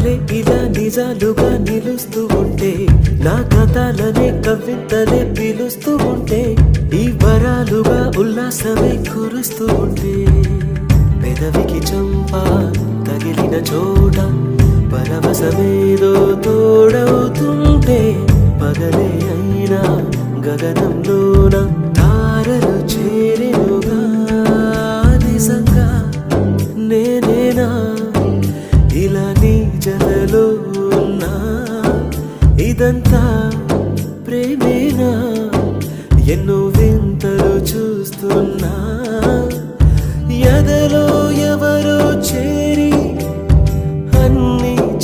కలలే ఇలా నిజాలుగా నిలుస్తూ ఉంటే, నా కథలనే కవితలే పిలుస్తూ ఉంటే, ఈ వరాలుగా ఉల్లాసమే కురుస్తూ ఉంటే, పెదవికి చంప తగిలిన చోట పరవశమేదో తోడవుతుంటే, పగలే అయినా గగనంలోన తారలు చేరెనుగా. నిజంగా నేనేనా ఇలా నీ జతలో ఉన్నా, ఇదంతా